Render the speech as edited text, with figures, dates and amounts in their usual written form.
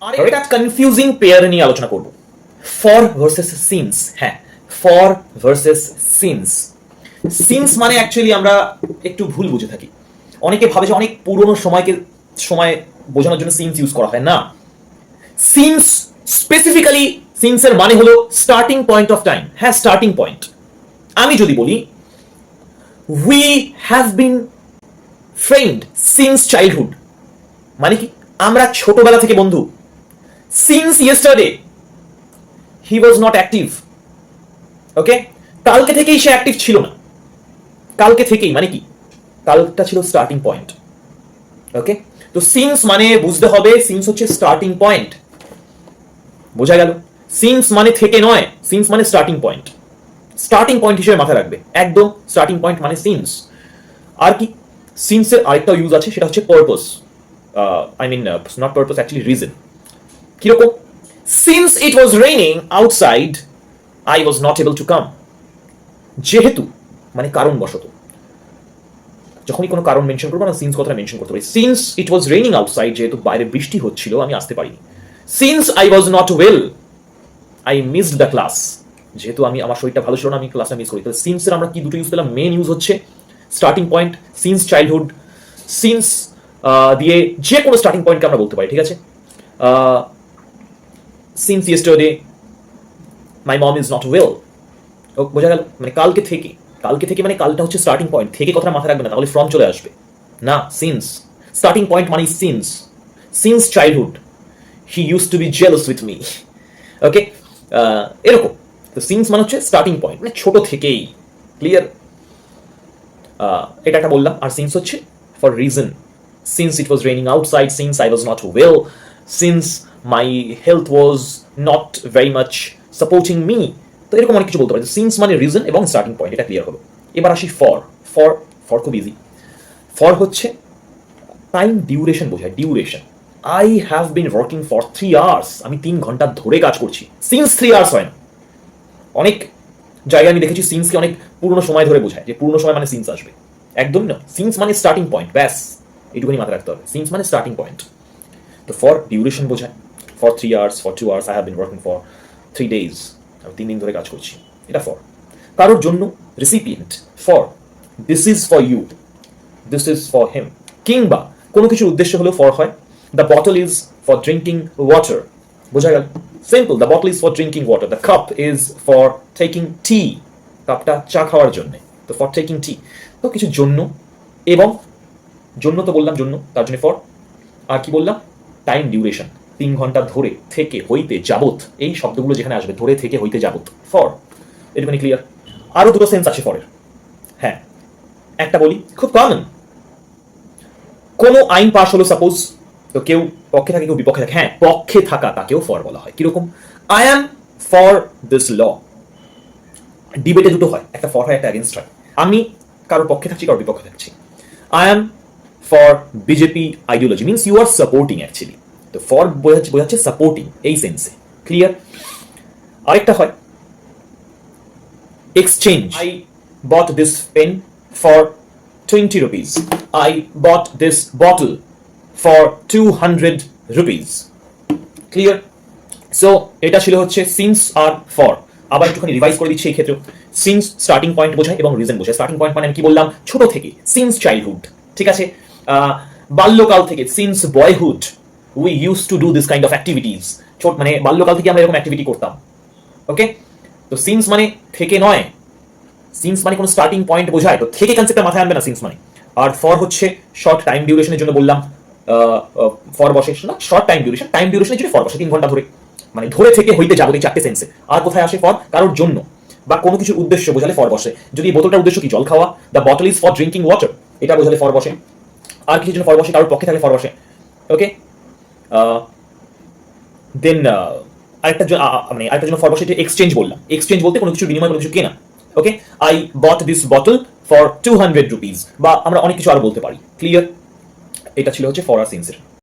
আর এটা confusing pair নিয়ে আলোচনা করব, ফর ভার্সেস সিন্স। হ্যাঁ, ফর ভার্সেস সিন্স। সিন্স মানে অ্যাকচুয়ালি আমরা একটু ভুল বুঝে থাকি, অনেকে ভাবে যে অনেক পুরনো সময় বোঝানোর জন্য সিন্স ইউজ করা হয় না। সিন্স স্পেসিফিক্যালি সিন্সের মানে হলো স্টার্টিং পয়েন্ট অফ টাইম। হ্যাঁ, স্টার্টিং পয়েন্ট। আমি যদি বলি we have been friend since childhood, মানে কি আমরা ছোটবেলা থেকে বন্ধু। Since yesterday he was not active. Okay, কালকে থেকেই সে অ্যাক্টিভ ছিল না। কালকে থেকেই মানে কি, কালটা ছিল স্টার্টিং পয়েন্ট। ওকে, তো সিন্স মানে বুঝতে হবে, সিন্স হচ্ছে স্টার্টিং পয়েন্ট। বোঝা গেল? সিন্স মানে থেকে নয়, সিন্স মানে স্টার্টিং পয়েন্ট। স্টার্টিং পয়েন্ট হিসেবে মাথায় রাখবে একদম, স্টার্টিং পয়েন্ট মানে সিন্স। আর কি, সিন্সের আরেকটা ইউজ আছে, সেটা হচ্ছে purpose. I mean not purpose, actually reason. কিরকম? Since it was raining outside I was not able to come. যেহেতু মানে কারণবশত, যখনই কোনো কারণ মেনশন করবো না, সিন্স কথাটা মেনশন করতে পারি। Since it was raining outside, যেহেতু বাইরে বৃষ্টি হচ্ছিল, আমি আসতে পারিনি। Since I was not well I missed the class. যেহেতু আমার শরীরটা ভালো ছিল না, আমি ক্লাসটা মিস করি। তাহলে সিন্সের আমরা কি দুটো ইউজ পেলাম? মেন ইউজ হচ্ছে starting point, since childhood. Since দিয়ে যে কোনো স্টার্টিং পয়েন্টকে আমরা বলতে পারি, ঠিক আছে? Since yesterday my mom is not well. বোঝা গেল? মানে কালকে থেকে, কালকে থেকে মানে কালটা হচ্ছে স্টার্টিং পয়েন্ট। থেকে কথা মাথায় রাখবে না, তাহলে ফ্রম চলে আসবে না। সিন্স স্টার্টিং পয়েন্ট মানে since. Since childhood he use to be jealous with me. Okay, এরকম। তো সিন্স মানে হচ্ছে স্টার্টিং পয়েন্ট, মানে ছোট থেকেই। ক্লিয়ার? এটা একটা বললাম। আর সিন্স হচ্ছে for reason. Since it was raining outside, since I was not well, since my health was not very much supporting me. তো এরকম অনেক কিছু বলতে পারি। সিন্স মানে রিজন এবং স্টার্টিং পয়েন্ট, এটা ক্লিয়ার হলো। এবার আসি ফর। ফর ফর খুব ইজি। ফর হচ্ছে টাইম ডিউরেশন বোঝায়, duration. I have been working for 3 hours. আমি 3 ঘন্টা ধরে কাজ করছি। সিন্স 3 আওয়ার্স হয় না। অনেক জায়গায় আমি দেখেছি সিন্সকে অনেক পুরনো সময় ধরে বোঝায়, যে পুরনো সময় মানে সিন্স আসবে। একদমই না। সিন্স মানে স্টার্টিং পয়েন্ট, ব্যাস এইটুকুনি মাথায় রাখতে হবে। সিন্স মানে স্টার্টিং পয়েন্ট। তো ফর ডিউরেশন বোঝায়। For 3 hours, for 2 hours, I have been working for 3 days. আমি 3 দিন ধরে কাজ করছি, এটা ফর। কারোর জন্য recipient, for this is for you, this is for him. কিংবা কোনো কিছুর উদ্দেশ্য হলেও ফর হয়। The bottle is for drinking water. বোঝা গেল? Simple. The bottle is for drinking water. The cup is for taking tea. কাপটা চা খাওয়ার জন্য, তো ফর টেকিং টি। তো কিছু জন্য, এবং জন্য তো বললাম জন্য, তার জন্য ফর। আর কি বললাম? Time duration. 3 ঘন্টা ধরে, থেকে, হইতে, যাবত, এই শব্দগুলো যেখানে আসবে, ধরে, থেকে, হইতে, যাবত, ফর। এটুকুনি ক্লিয়ার? আরো দুটো সেন্স আছে ফরের। হ্যাঁ, একটা বলি, খুব কমন। কোনো আইন পাস হলো সাপোজ, তো কেউ পক্ষে থাকে, কেউ বিপক্ষে থাকে। হ্যাঁ, পক্ষে থাকা তাকেও ফর বলা হয়। কিরকম? I am for this law. ডিবেটে দুটো হয়, একটা ফর হয়, একটা এগেনস্ট হয়। আমি কারোর পক্ষে থাকছি, কারোর বিপক্ষে থাকছি। I am for BJP ideology, means you are supporting actually. তো ফর বোঝাচ্ছে সাপোর্টিং, এই সেন্সে। ক্লিয়ার? আরেকটা হয় exchange. I bought this pen for 20 rupees. I bought this bottle for 200 rupees. Clear? So এটা ছিল হচ্ছে সিন্স আর ফর। আবার একটুখানি রিভাইজ করে দিচ্ছি এই ক্ষেত্রে। সিন্স স্টার্টিং পয়েন্ট বোঝায় এবং রিজন বোঝায়। স্টার্টিং পয়েন্ট মানে আমি কি বললাম? ছোট থেকে, সিন্স চাইল্ডহুড। ঠিক আছে? বাল্যকাল থেকে, since boyhood we use to do this kind of activities. ছোট মানে বাল্যকাল থেকে আমরা এরকম অ্যাক্টিভিটি করতাম। ওকে, তো সিন্স মানে থেকে নয়, সিন্স মানে কোনো স্টার্টিং পয়েন্ট বোঝায়। তো থেকে কনসেপ্টটা মাথায় আনবে না সিন্স মানে। আর ফর হচ্ছে শর্ট টাইম ডিউরেশনের জন্য বললাম ফর বসে না, শর্ট টাইম ডিউরেশন। টাইম ডিউরেশনের জন্য ফর বসে 3 ঘন্টা ধরে, মানে ধরে থেকে হইতে যাবো, এই 4টে সেন্সে। আর কোথায় আসে ফর? কারোর জন্য বা কোনো কিছুর উদ্দেশ্য বোঝালে ফর বসে। যদি এই বোতলটার উদ্দেশ্য কি জল খাওয়া, the bottle is for drinking water, এটা বোঝালে ফর বসে। আর কিছুর জন্য ফর বসে, কারোর পক্ষে থাকলে ফর বসে। ওকে, দেন আরেকটা মানে আরেকটা জন্য ফর বসে, এক্সচেঞ্জ বললাম। এক্সচেঞ্জ বলতে কোনো কিছু বিনিময়, কোনো কিছু কেনা। Okay, I bought this bottle for 200 rupees, বা আমরা অনেক কিছু আরো বলতে পারি। ক্লিয়ার? এটা ছিল হচ্ছে ফর আর সিন্সের।